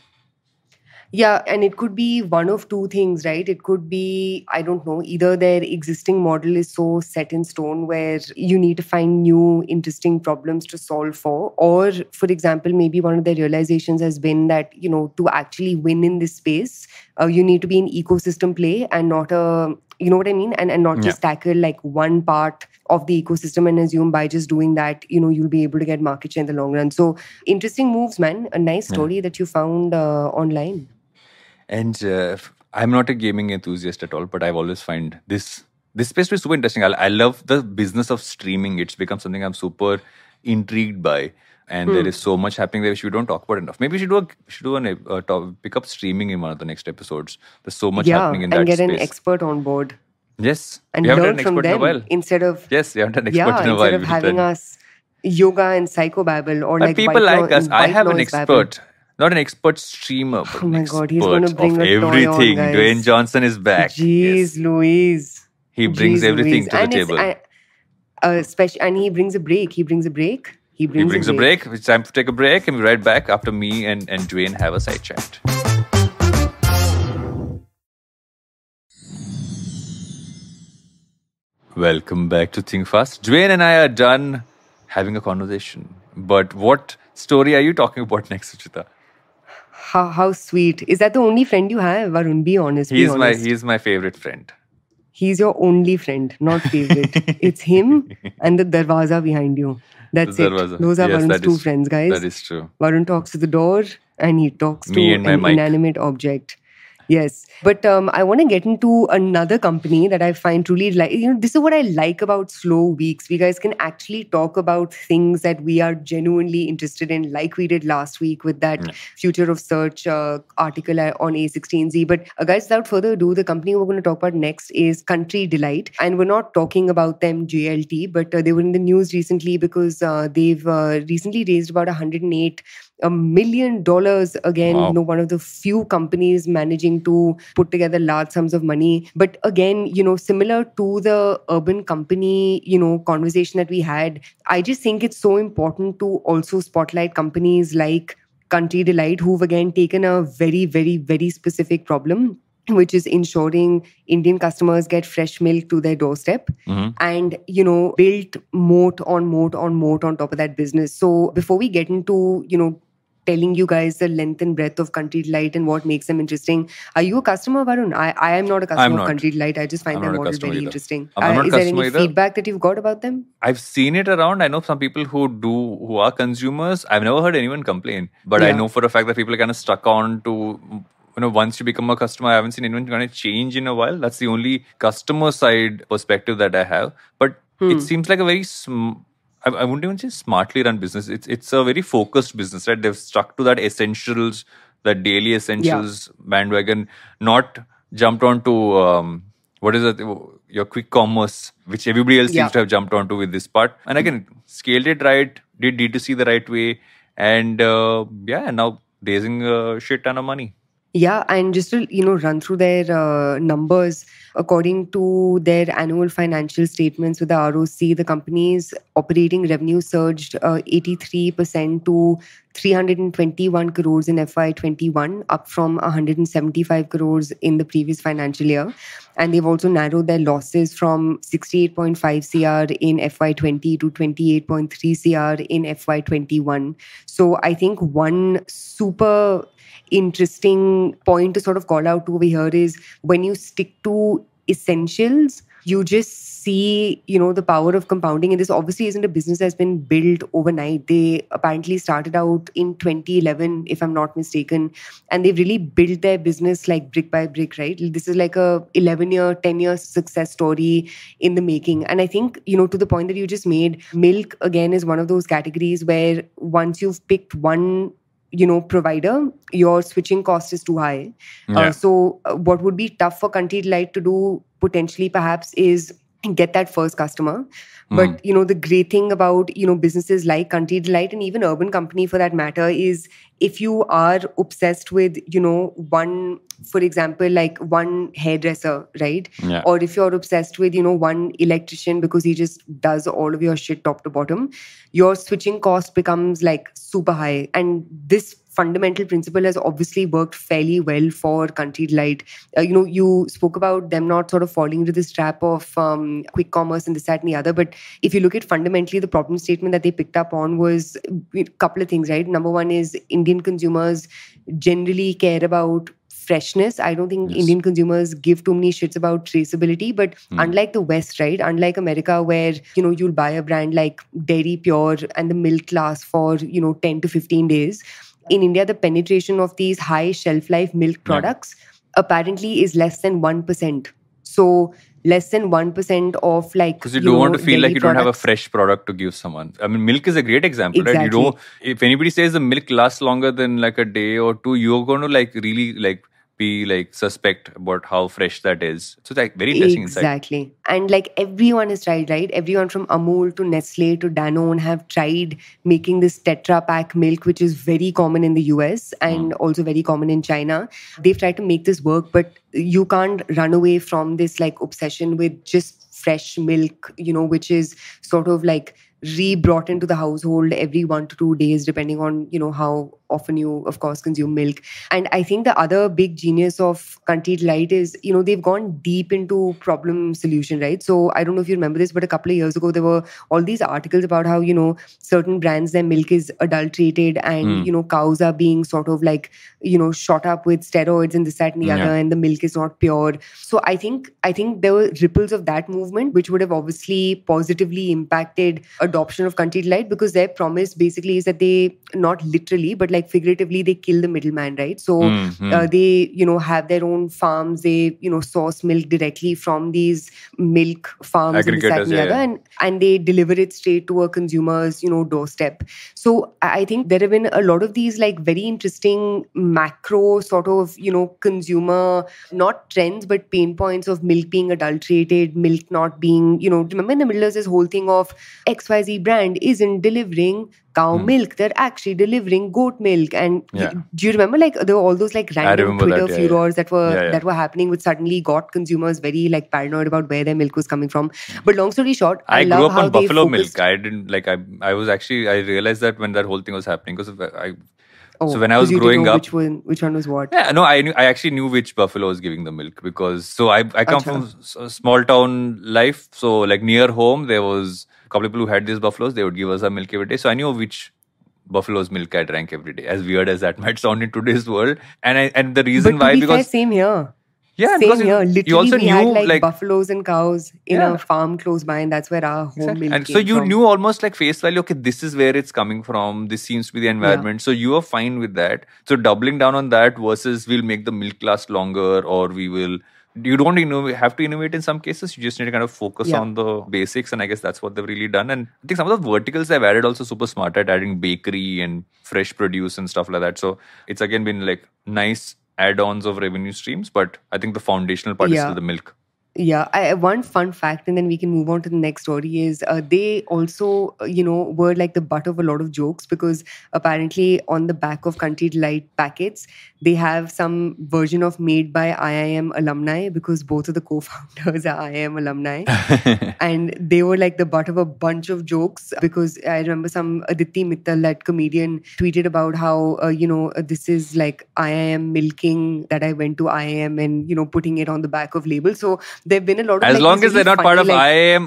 Yeah, and it could be one of two things, right? It could be, I don't know, either their existing model is so set in stone where you need to find new interesting problems to solve for. Or, for example, maybe one of their realizations has been that, to actually win in this space, you need to be an ecosystem play and not a, you know what I mean? And not just tackle like one part of the ecosystem and assume by just doing that, you'll be able to get market share in the long run. So interesting moves, man. A nice story that you found online. And I'm not a gaming enthusiast at all, but I've always find this space to be super interesting. I love the business of streaming. It's become something I'm super intrigued by. And there is so much happening there which we don't talk about enough. Maybe we should do pick up streaming in one of the next episodes. There's so much happening in that space. And get an expert on board. Yes. And learn from them instead of... Yes, we haven't had an expert in a while. Instead of having us yoga and psychobabble or but like people like us. I have an expert. Babble. Not an expert streamer, but oh my God, he's going to bring of a everything. Toy on, guys. Dwayne Johnson is back. Jeez, Louise. He brings everything to the table. And he brings a break. He brings a break. He brings a break. It's time to take a break, and we'll be right back after me and Dwayne have a side chat. Welcome back to Think Fast. Dwayne and I are done having a conversation. But what story are you talking about next, Suchita? How sweet. Is that the only friend you have, Varun? Be honest. He's my favorite friend. He's your only friend, not favorite. It's him and the darwaza behind you. That's it. Those are Varun's two friends, guys. That is true. Varun talks to the door and he talks to an inanimate object. Yes. But I want to get into another company that I find truly like, this is what I like about slow weeks. We guys can actually talk about things that we are genuinely interested in, like we did last week with that Future of Search article on A16Z. But guys, without further ado, the company we're going to talk about next is Country Delight. And we're not talking about them JLT, but they were in the news recently because they've recently raised about $108 million again. Wow. One of the few companies managing to put together large sums of money. But again, similar to the urban company, conversation that we had, I just think it's so important to also spotlight companies like Country Delight, who've again taken a very, very, very specific problem, which is ensuring Indian customers get fresh milk to their doorstep and, built moat on moat on moat on top of that business. So before we get into, telling you guys the length and breadth of Country Delight and what makes them interesting. Are you a customer, Varun? I am not a customer of Country Delight. I just find their model very interesting. Is there any feedback that you've got about them? I've seen it around. I know some people who are consumers. I've never heard anyone complain. But I know for a fact that people are kind of stuck on to... once you become a customer, I haven't seen anyone kind of change in a while. That's the only customer side perspective that I have. But it seems like a very... I wouldn't even say smartly run business. It's a very focused business, right? They've stuck to that essentials, that daily essentials bandwagon, not jumped onto what is it? Your quick commerce, which everybody else seems to have jumped onto with this part. And again, scaled it right, did D2C the right way, and now raising a shit ton of money. Yeah, and just to run through their numbers, according to their annual financial statements with the ROC, the company's operating revenue surged 83% to 321 crores in FY21, up from 175 crores in the previous financial year. And they've also narrowed their losses from 68.5 CR in FY20 to 28.3 CR in FY21. So I think one super interesting point to sort of call out over here is when you stick to essentials, you just see, the power of compounding. And this obviously isn't a business that's been built overnight. They apparently started out in 2011, if I'm not mistaken, and they've really built their business like brick by brick, right? This is like a 11-year, 10-year success story in the making. And I think, to the point that you just made, milk again is one of those categories where once you've picked one provider, your switching cost is too high. Yeah. So what would be tough for Country Delight to do potentially perhaps is get that first customer. But, the great thing about, businesses like Country Delight and even Urban Company for that matter is if you are obsessed with, one, for example, like one hairdresser, right? Yeah. Or if you're obsessed with, one electrician because he just does all of your shit top to bottom, your switching cost becomes like super high. And this fundamental principle has obviously worked fairly well for Country Delight. You spoke about them not sort of falling into this trap of quick commerce and this, that, and the other. But if you look at fundamentally, the problem statement that they picked up on was a couple of things, right? Number one is Indian consumers generally care about freshness. I don't think Indian consumers give too many shits about traceability, but unlike the West, right? Unlike America, where, you'll buy a brand like Dairy Pure and the milk lasts for, 10 to 15 days. In India, the penetration of these high shelf life milk products apparently is less than 1%. So less than 1% of like, because you don't want to feel like you don't have a products. fresh product to give someone. I mean, milk is a great example, right? You Exactly. don't, if anybody says the milk lasts longer than like a day or two, you're going to like really like be like suspect about how fresh that is. So it's like very interesting insight. Exactly. And like everyone has tried, right? Everyone from Amul to Nestle to Danone have tried making this Tetra Pak milk, which is very common in the US and also very common in China. They've tried to make this work, but you can't run away from this like obsession with just fresh milk, which is sort of like re-brought into the household every 1 to 2 days, depending on, how often you, of course, consume milk. And I think the other big genius of Country Delight is, they've gone deep into problem solution, right? So I don't know if you remember this, but a couple of years ago, there were all these articles about how, certain brands, their milk is adulterated and, cows are being sort of like, shot up with steroids and this, that, and the other, and the milk is not pure. So I think there were ripples of that movement, which would have obviously positively impacted adoption of Country Delight, because their promise basically is that they, not literally, but like figuratively, they kill the middleman, right? So they, have their own farms, they, source milk directly from these milk farms and this, that, and the other, and they deliver it straight to a consumer's, doorstep. So I think there have been a lot of these like very interesting macro sort of, consumer, not trends, but pain points of milk being adulterated, milk not being, remember in the middle of this whole thing of XYZ brand isn't delivering cow milk, they're actually delivering goat milk. And do you remember like there were all those like random Twitter furors that were happening, which suddenly got consumers very like paranoid about where their milk was coming from. But long story short, I grew love up on how buffalo milk. I didn't like, I was actually, I realized that when that whole thing was happening, because so when I was growing up, which one was what? Yeah, no, I actually knew which buffalo was giving the milk, because so I come from a small town life. So like near home, there was a couple of people who had these buffaloes. They would give us a milk every day. So I knew which buffalo's milk I drank every day. As weird as that might sound in today's world, and the reason but why, because because same here. Yeah, same here. Literally, you also we knew had like buffaloes and cows in a farm close by, and that's where our home milk and came so you from. knew almost like face value, okay, this is where it's coming from, this seems to be the environment, so you are fine with that. So doubling down on that versus we'll make the milk last longer, or you don't have to innovate in some cases. You just need to kind of focus on the basics, and I guess that's what they've really done. And I think some of the verticals they've added also super smart at adding bakery and fresh produce and stuff like that. So it's again been like nice add-ons of revenue streams, but I think the foundational part is still the milk. Yeah, one fun fact, and then we can move on to the next story, is they also, were like the butt of a lot of jokes because apparently on the back of Country Delight packets, they have some version of made by IIM alumni because both of the co-founders are IIM alumni. And they were like the butt of a bunch of jokes because I remember some Aditi Mittal, that comedian, tweeted about how, this is like IIM milking that I went to IIM and, putting it on the back of labels. So there have been a lot of As like long these as they're really not part funny, of IIM,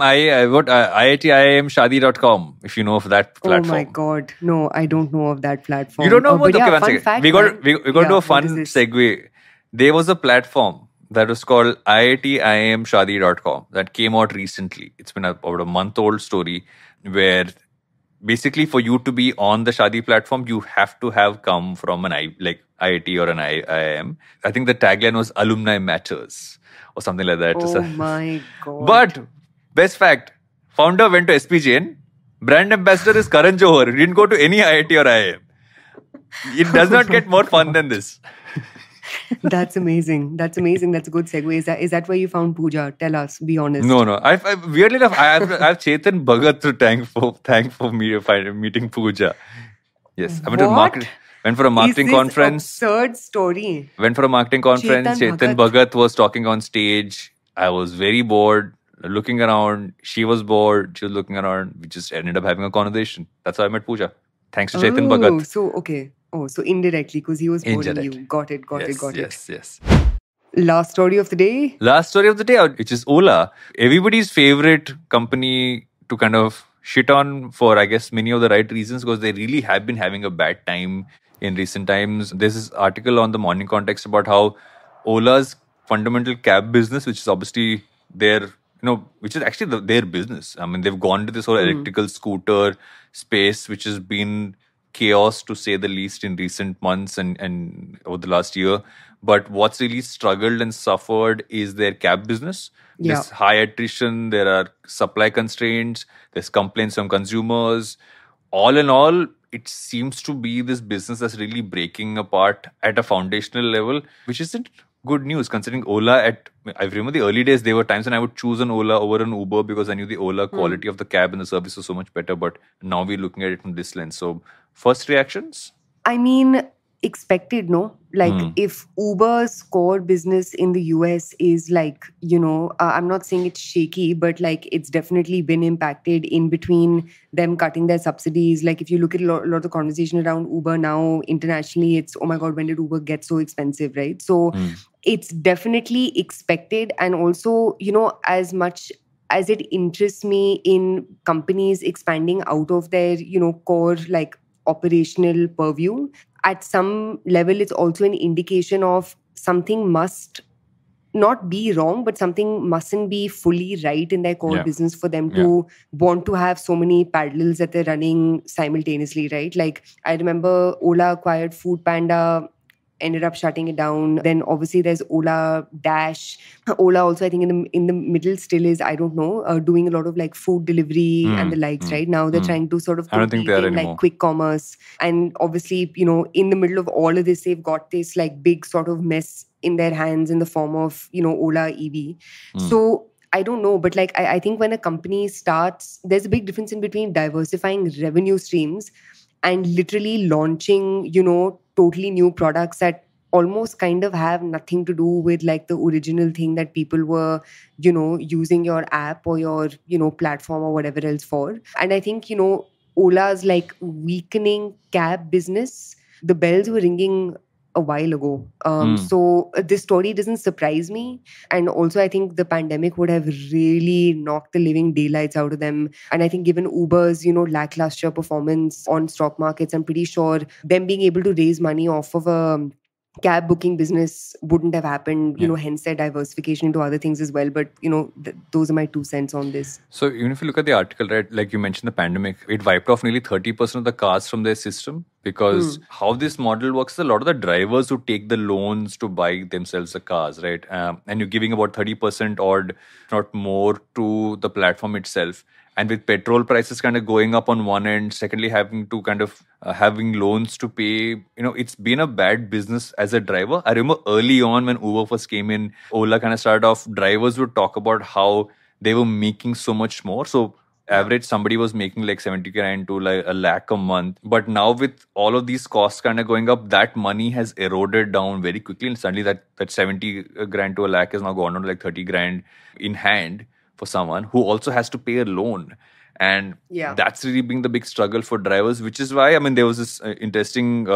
IITIIMshadi.com, if you know of that oh my platform. God, no, I don't know of that platform. You don't know about, But okay, yeah, one fun second. fact, We man. got to do a What is fun this? segue. There was a platform that was called IITIIMshadi.com that came out recently. It's been about a month old story where basically for you to be on the Shadi platform, you have to have come from an IIT or an IIM. I think the tagline was Alumni Matters or something like that. Oh my God. But best fact, founder went to SPJN. Brand ambassador is Karan Johar. He didn't go to any IIT or IIM. It does not get more fun than this. That's amazing. That's amazing. That's a good segue. Is that where you found Pooja? Tell us. Be honest. No. I weirdly enough, I have Chetan Bhagat to thank for me meeting Pooja. Yes, I went to What went for a is marketing this conference. absurd story? Went for a marketing conference. Chetan Bhagat was talking on stage. I was very bored, looking around. She was bored. She was looking around. We just ended up having a conversation. That's how I met Pooja. Thanks to Chetan Bhagat. So okay. Oh, so indirectly because he was boring you. Got it. Yes. Last story of the day. Last story of the day, which is Ola. Everybody's favorite company to kind of shit on for, I guess, many of the right reasons because they really have been having a bad time in recent times. There's this article on the Morning Context about how Ola's fundamental cab business, which is obviously their, which is actually their business. I mean, they've gone to this whole electrical scooter space, which has been chaos to say the least in recent months and over the last year. But what's really struggled and suffered is their cab business. Yeah. There's high attrition, there are supply constraints, there's complaints from consumers. All in all, it seems to be this business that's really breaking apart at a foundational level, which isn't good news considering Ola I remember the early days, there were times when I would choose an Ola over an Uber because I knew the Ola quality of the cab and the service was so much better. But now we're looking at it from this lens. So first reactions? I mean, expected, no? Like if Uber's core business in the US is like, I'm not saying it's shaky, but like it's definitely been impacted in between them cutting their subsidies. Like if you look at a lot of the conversation around Uber now internationally, it's, oh my God, when did Uber get so expensive, right? So it's definitely expected. And also, as much as it interests me in companies expanding out of their, core like operational purview, at some level, it's also an indication of something must not be wrong, but something mustn't be fully right in their core business for them to want to have so many parallels that they're running simultaneously, right? Like I remember Ola acquired Food Panda, ended up shutting it down. Then obviously there's Ola Dash. Ola also, I think in the middle still is, I don't know, doing a lot of like food delivery and the likes, right? Now they're trying to sort of compete in like quick commerce. And obviously, in the middle of all of this, they've got this like big sort of mess in their hands in the form of, Ola EV. So I don't know, but like I think when a company starts, there's a big difference in between diversifying revenue streams and literally launching, totally new products that almost kind of have nothing to do with like the original thing that people were, using your app or your, platform or whatever else for. And I think, Ola's like weakening cab business, the bells were ringing a while ago. So this story doesn't surprise me. And also I think the pandemic would have really knocked the living daylights out of them. And I think given Uber's, lackluster performance on stock markets, I'm pretty sure them being able to raise money off of a cab booking business wouldn't have happened, hence their diversification into other things as well. But, those are my 2 cents on this. So even if you look at the article, right, like you mentioned the pandemic, it wiped off nearly 30% of the cars from their system because how this model works is a lot of the drivers who take the loans to buy themselves the cars, right? And you're giving about 30% or not more to the platform itself. And with petrol prices kind of going up on one end, secondly, having to kind of having loans to pay, it's been a bad business as a driver. I remember early on when Uber first came in, Ola kind of started off, drivers would talk about how they were making so much more. So average somebody was making like 70 grand to like a lakh a month. But now with all of these costs kind of going up, that money has eroded down very quickly. And suddenly that 70 grand to a lakh is now gone down to like 30 grand in hand for someone who also has to pay a loan. And that's really been the big struggle for drivers, which is why, there was this interesting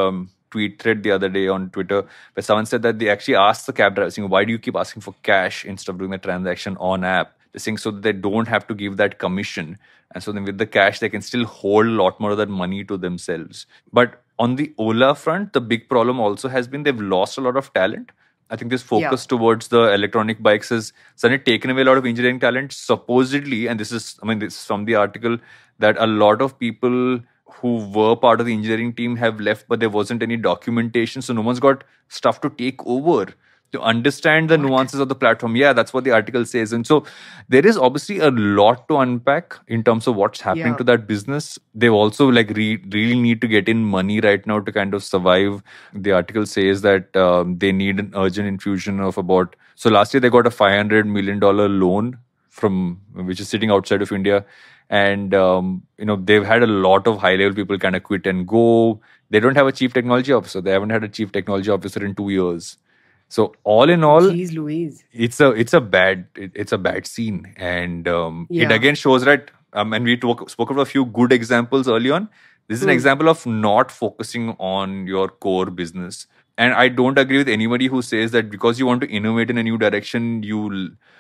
tweet thread the other day on Twitter where someone said that they actually asked the cab driver, saying, why do you keep asking for cash instead of doing the transaction on app? They're saying so that they don't have to give that commission. And so then with the cash, they can still hold a lot more of that money to themselves. But on the Ola front, the big problem also has been they've lost a lot of talent. I think this focus towards the electronic bikes has suddenly taken away a lot of engineering talent. Supposedly, and this is from the article, that a lot of people who were part of the engineering team have left, but there wasn't any documentation. So no one's got stuff to take over to understand the nuances of the platform. Yeah, that's what the article says. And so there is obviously a lot to unpack in terms of what's happening to that business. They also really need to get in money right now to kind of survive. The article says that they need an urgent infusion of about... So last year they got a $500 million loan which is sitting outside of India. And, they've had a lot of high-level people kind of quit and go. They don't have a chief technology officer. They haven't had a chief technology officer in 2 years. So all in all, Jeez Louise. it's a bad scene, and it again shows that. And we spoke of a few good examples early on. This is an example of not focusing on your core business. And I don't agree with anybody who says that because you want to innovate in a new direction,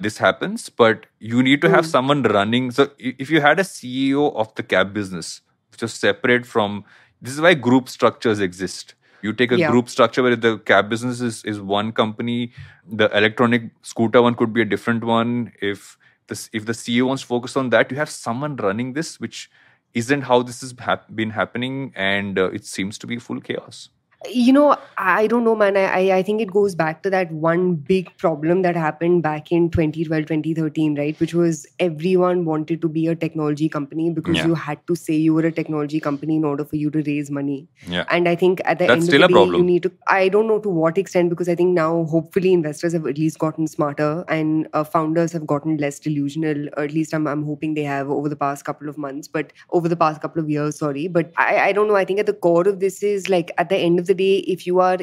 this happens. But you need to have someone running. So if you had a CEO of the cab business, which is separate from, this is why group structures exist. You take a group structure where the cab business is one company, the electronic scooter one could be a different one. If the CEO wants to focus on that, you have someone running this, which isn't how this has been happening, and it seems to be full chaos. I don't know, man. I think it goes back to that one big problem that happened back in 2012, 2013, right? Which was everyone wanted to be a technology company because you had to say you were a technology company in order for you to raise money. Yeah. And I think at the end of the day, you need to... I don't know to what extent, because I think now hopefully investors have at least gotten smarter and founders have gotten less delusional, or at least I'm hoping they have over the past couple of months, but over the past couple of years, sorry. But I don't know. I think at the core of this is like at the end of the day, if you are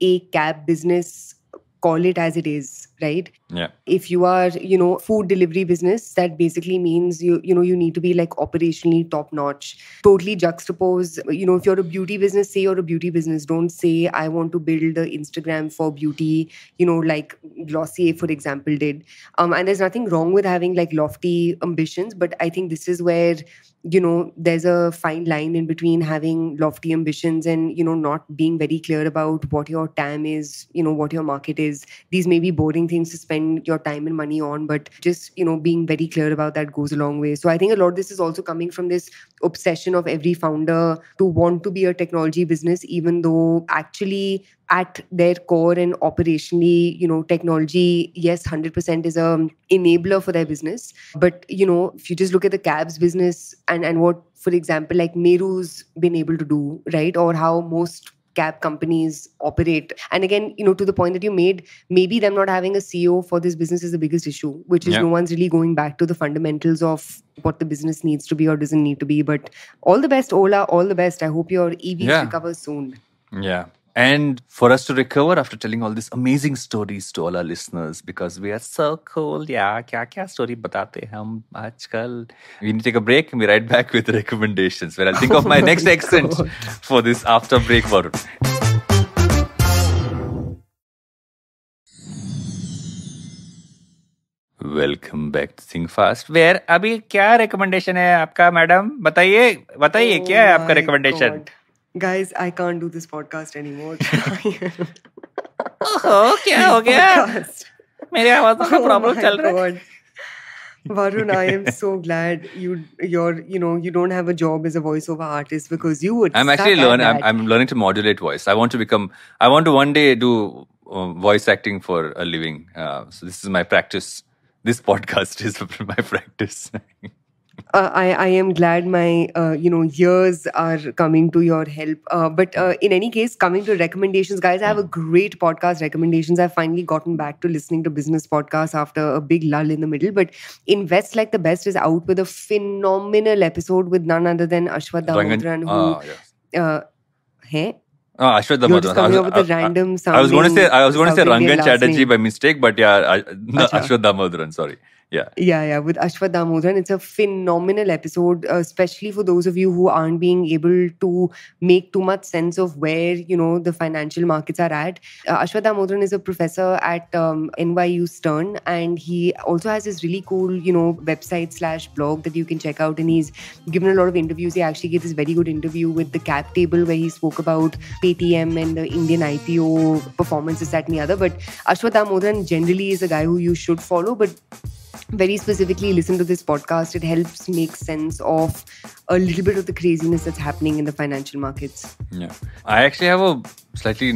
a cab business, call it as it is, right? Yeah. If you are, food delivery business, that basically means you need to be like operationally top notch. Totally juxtapose. If you're a beauty business, say you're a beauty business. Don't say I want to build the Instagram for beauty. Like Glossier, for example, did. And there's nothing wrong with having like lofty ambitions, but I think this is where there's a fine line in between having lofty ambitions and, not being very clear about what your TAM is, what your market is. These may be boring things to spend your time and money on, but just, being very clear about that goes a long way. So I think a lot of this is also coming from this obsession of every founder to want to be a technology business, even though actually at their core and operationally, technology, yes, 100% is a enabler for their business. But, if you just look at the cabs business and what, for example, like Meru's been able to do, right? Or how most cab companies operate. And again, to the point that you made, maybe them not having a CEO for this business is the biggest issue, which is no one's really going back to the fundamentals of what the business needs to be or doesn't need to be. But all the best, Ola, all the best. I hope your EVs recover soon. Yeah. And for us to recover after telling all these amazing stories to all our listeners, because we are so cool. Yeah, kya story batate hum aajkal. We need to take a break and be right back with recommendations, where I'll think of my next accent for this after break, Varun. Welcome back to Think Fast, where अभी क्या recommendation है आपका, madam? बताइए क्या है आपका recommendation? Guys, I can't do this podcast anymore. क्या हो गया? मेरे आवाज़ों का problem चल रहा है. Varun, I am so glad you don't have a job as a voiceover artist, because you would. I'm actually learning. I'm learning to modulate voice. I want to one day do voice acting for a living. So this is my practice. This podcast is my practice. I am glad my years are coming to your help. But in any case, coming to recommendations, guys, I have a great podcast recommendations. I've finally gotten back to listening to business podcasts after a big lull in the middle. But Invest Like the Best is out with a phenomenal episode with none other than Ashwath Damodran, who Yes. hey. Ashwath You're just coming up Damodran. with a random I was going to say South Indian Rangan last Chatterjee name. by mistake, but yeah, Acha. Ashwath Damodran. Sorry. Yeah. Yeah, with Ashwath Damodran. It's a phenomenal episode, especially for those of you who aren't being able to make too much sense of where, the financial markets are at. Ashwath Damodran is a professor at NYU Stern, and he also has this really cool, website/blog that you can check out. And he's given a lot of interviews. He actually gave this very good interview with the Cap Table where he spoke about Paytm and the Indian IPO performances, that and the other. But Ashwath Damodran generally is a guy who you should follow, but very specifically listen to this podcast. It helps make sense of a little bit of the craziness that's happening in the financial markets. Yeah. I actually have a slightly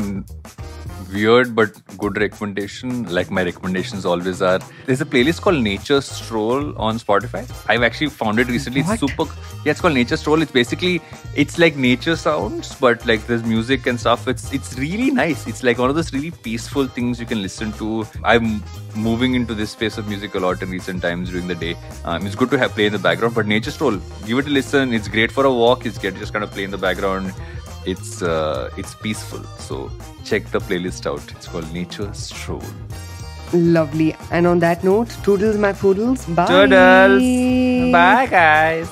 weird but good recommendation. Like my recommendations always are. There's a playlist called Nature Stroll on Spotify. I've actually found it recently. What? It's super. Yeah, it's called Nature Stroll. It's like nature sounds, but like there's music and stuff. It's really nice. It's like one of those really peaceful things you can listen to. I'm moving into this space of music a lot in recent times during the day. It's good to have play in the background, but Nature Stroll, give it a listen. It's great for a walk. It's great to just kind of play in the background. It's peaceful. So check the playlist out. It's called Nature Stroll. Lovely. And on that note, toodles, my poodles. Bye. Toodles. Bye, guys.